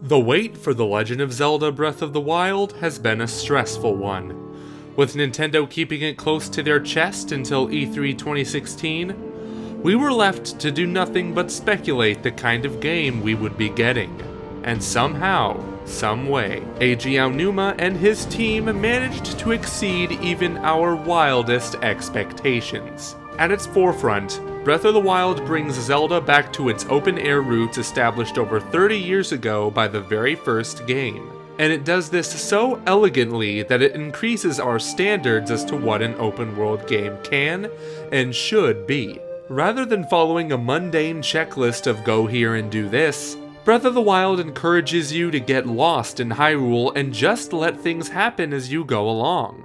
The wait for The Legend of Zelda Breath of the Wild has been a stressful one. With Nintendo keeping it close to their chest until E3 2016, we were left to do nothing but speculate the kind of game we would be getting. And somehow, someway, Eiji Aonuma and his team managed to exceed even our wildest expectations. At its forefront, Breath of the Wild brings Zelda back to its open-air roots established over 30 years ago by the very first game. And it does this so elegantly that it increases our standards as to what an open-world game can and should be. Rather than following a mundane checklist of go here and do this, Breath of the Wild encourages you to get lost in Hyrule and just let things happen as you go along.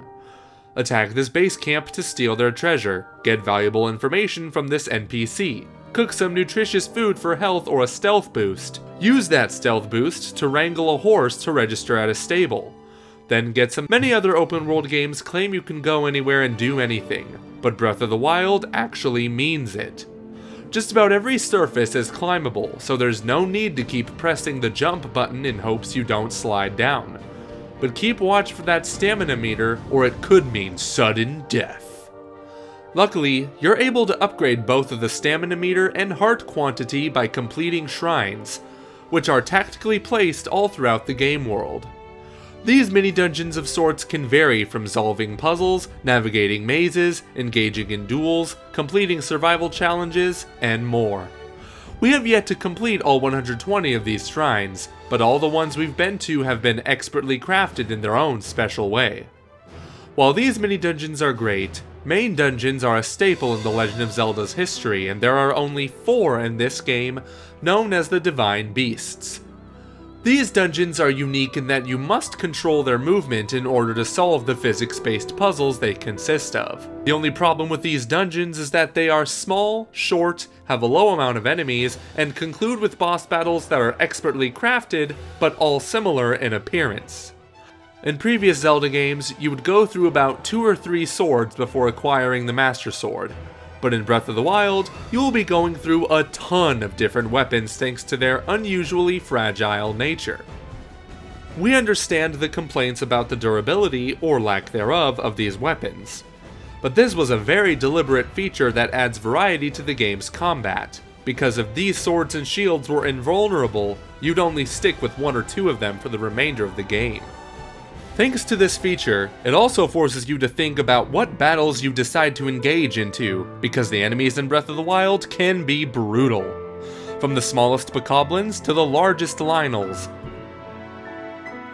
Attack this base camp to steal their treasure, get valuable information from this NPC, cook some nutritious food for health or a stealth boost, use that stealth boost to wrangle a horse to register at a stable, then get some. Many other open world games claim you can go anywhere and do anything, but Breath of the Wild actually means it. Just about every surface is climbable, so there's no need to keep pressing the jump button in hopes you don't slide down. But keep watch for that stamina meter, or it could mean sudden death. Luckily, you're able to upgrade both of the stamina meter and heart quantity by completing shrines, which are tactically placed all throughout the game world. These mini-dungeons of sorts can vary from solving puzzles, navigating mazes, engaging in duels, completing survival challenges, and more. We have yet to complete all 120 of these shrines, but all the ones we've been to have been expertly crafted in their own special way. While these mini-dungeons are great, main dungeons are a staple in The Legend of Zelda's history, and there are only 4 in this game, known as the Divine Beasts. These dungeons are unique in that you must control their movement in order to solve the physics-based puzzles they consist of. The only problem with these dungeons is that they are small, short, have a low amount of enemies, and conclude with boss battles that are expertly crafted, but all similar in appearance. In previous Zelda games, you would go through about 2 or 3 swords before acquiring the Master Sword. But in Breath of the Wild, you will be going through a ton of different weapons thanks to their unusually fragile nature. We understand the complaints about the durability, or lack thereof, of these weapons. But this was a very deliberate feature that adds variety to the game's combat. Because if these swords and shields were invulnerable, you'd only stick with 1 or 2 of them for the remainder of the game. Thanks to this feature, it also forces you to think about what battles you decide to engage into, because the enemies in Breath of the Wild can be brutal. From the smallest bokoblins to the largest Lynels.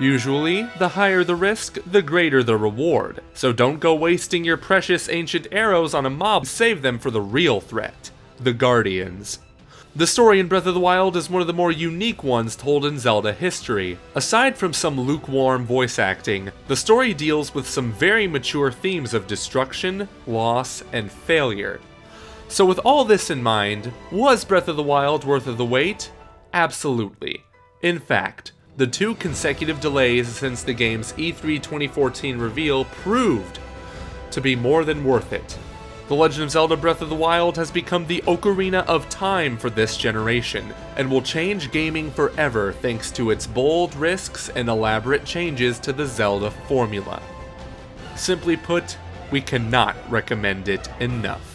Usually, the higher the risk, the greater the reward, so don't go wasting your precious ancient arrows on a mob, save them for the real threat, the Guardians. The story in Breath of the Wild is one of the more unique ones told in Zelda history. Aside from some lukewarm voice acting, the story deals with some very mature themes of destruction, loss, and failure. So with all this in mind, was Breath of the Wild worth the wait? Absolutely. In fact, the 2 consecutive delays since the game's E3 2014 reveal proved to be more than worth it. The Legend of Zelda Breath of the Wild has become the ocarina of time for this generation, and will change gaming forever thanks to its bold risks and elaborate changes to the Zelda formula. Simply put, we cannot recommend it enough.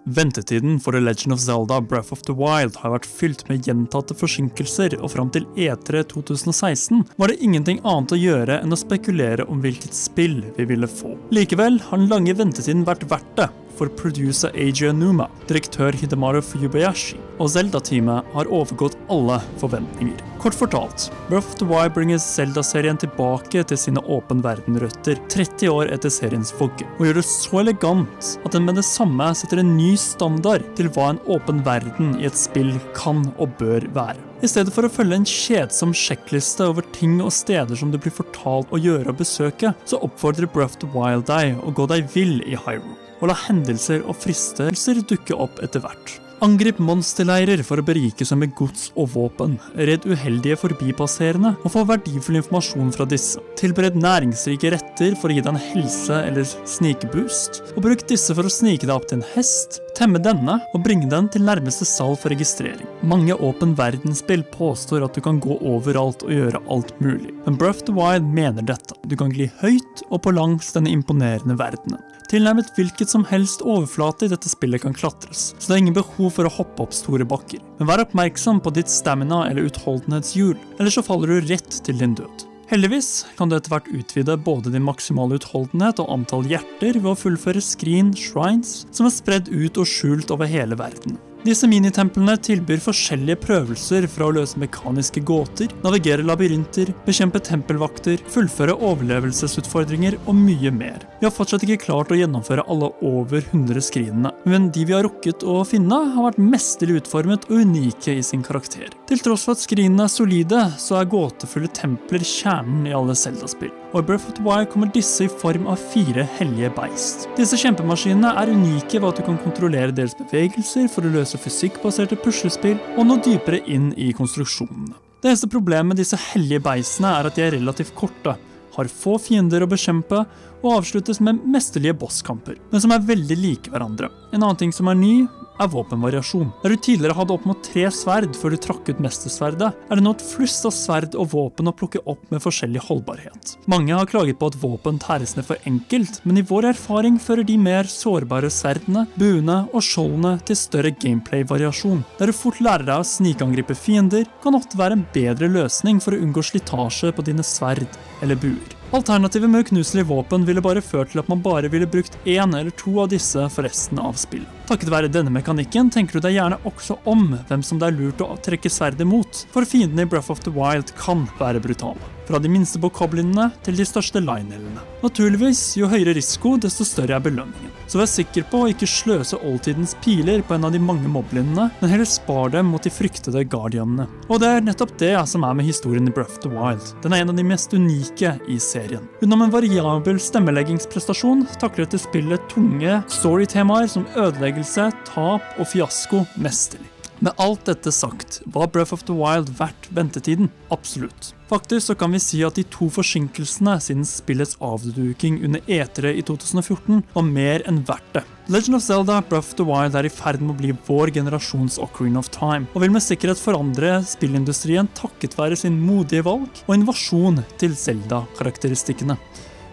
Ventetiden for The Legend of Zelda Breath of the Wild har vært fylt med gjentatte forsinkelser, og fram til E3 2016 var det ingenting annet å gjøre enn å spekulere om hvilket spill vi ville få. Likevel har den lange ventetiden vært verdt det, for producer Eiji Aonuma, direktør Hidemaru Fujibayashi, og Zelda-teamet har overgått alle forventninger. Kort fortalt, Breath of the Wild bringer Zelda-serien tilbake til sine åpen verden-røtter 30 år etter seriens vogge, og gjør det så elegant at den med det samme setter en ny standard til hva en åpen verden i et spill kan og bør være. I stedet for å følge en kjedsom sjekkliste over ting og steder som det blir fortalt å gjøre og besøke, så oppfordrer Breath of the Wild deg å gå deg vill i Hyrule, og la hendelser og fristelser dukke opp etter hvert. Angrip monsterleirer for å berike seg med gods og våpen, redd uheldige forbipasserende og få verdifull informasjon fra disse. Tilbered næringsrike retter for å gi deg en helse- eller snikeboost, og bruk disse for å snike deg opp til en hest, temme denne og bringe den til nærmeste sal for registrering. Mange åpen verdensspill påstår at du kan gå overalt og gjøre alt mulig, men Breath of the Wild mener dette. Du kan gli høyt og på langs denne imponerende verdenen. Tilnærmet hvilket som helst overflate i dette spillet kan klatres, så det er ingen behov for å hoppe opp store bakker. Men vær oppmerksom på ditt stamina eller utholdenhetshjul, eller så faller du rett til din død. Heldigvis kan du etter hvert utvide både din maksimale utholdenhet og antall hjerter ved å fullføre skrin, shrines, som er spredd ut og skjult over hele verden. Disse minitemplene tilbyr forskjellige prøvelser fra å løse mekaniske gåter, navigere labyrinter, bekjempe tempelvakter, fullføre overlevelsesutfordringer og mye mer. Vi har fortsatt ikke klart å gjennomføre alle over 100 skrinene, men de vi har rukket å finne har vært mesterlig utformet og unike i sin karakter. Til tross for at skrinene er solide, så er gåtefulle templer kjernen i alle Zelda-spill. Og i Breath of the Wild kommer disse i form av 4 hellige beist. Disse kjempemaskinene er unike ved at du kan kontrollere deres bevegelser for å løse fysikkbaserte puslespill og nå dypere inn i konstruksjonene. Det eneste problemet med disse hellige beistene er at de er relativt korte, har få fiender å bekjempe og avsluttes med mesterlige bosskamper, men som er veldig like hverandre. En annen ting som er ny er våpenvariasjon. Der du tidligere hadde opp mot 3 sverd før du trakk ut mestersverdet, er det nå et flust av sverd og våpen å plukke opp med forskjellig holdbarhet. Mange har klaget på at våpen tæres ned for enkelt, men i vår erfaring fører de mer sårbare sverdene, buene og skjoldene til større gameplay-variasjon. Der du fort lærer deg å snikangripe fiender, kan ofte være en bedre løsning for å unngå slitasje på dine sverd eller buer. Alternativet med uknuselige våpen ville bare ført til at man bare ville brukt 1 eller 2 av disse for resten av spillet. Takket være denne mekanikken tenker du deg gjerne også om hvem som det er lurt å trekke sverdet mot, for fiendene i Breath of the Wild kan være brutale. Fra de minste bokoblinene til de største line-elene. Naturligvis, jo høyere risiko, desto større er belønningen. Så vær sikker på å ikke sløse oldtidens piler på en av de mange moblinene, men heller spar dem mot de fryktede guardianene. Og det er nettopp det som er med historien i Breath of the Wild. Den er en av de mest unike i serien. Utenom en variabel stemmeleggingsprestasjon takler dette spillet tunge storytemaer som ødeleggelse, tap og fiasko mesterlig. Med alt dette sagt, var Breath of the Wild verdt ventetiden? Absolutt. Faktisk så kan vi si at de 2 forsinkelsene siden spillets avduking under E3 i 2014 var mer enn verdt det. Legend of Zelda Breath of the Wild er i ferd med å bli vår generasjons Ocarina of Time, og vil med sikkerhet forandre spillindustrien takket være sin modige valg og innovasjon til Zelda-karakteristikkene.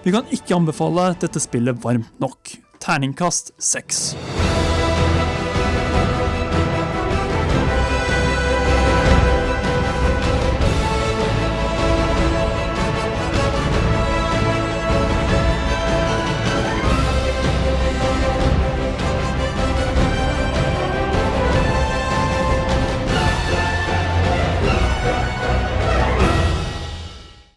Vi kan ikke anbefale dette spillet varmt nok. Terningkast 6.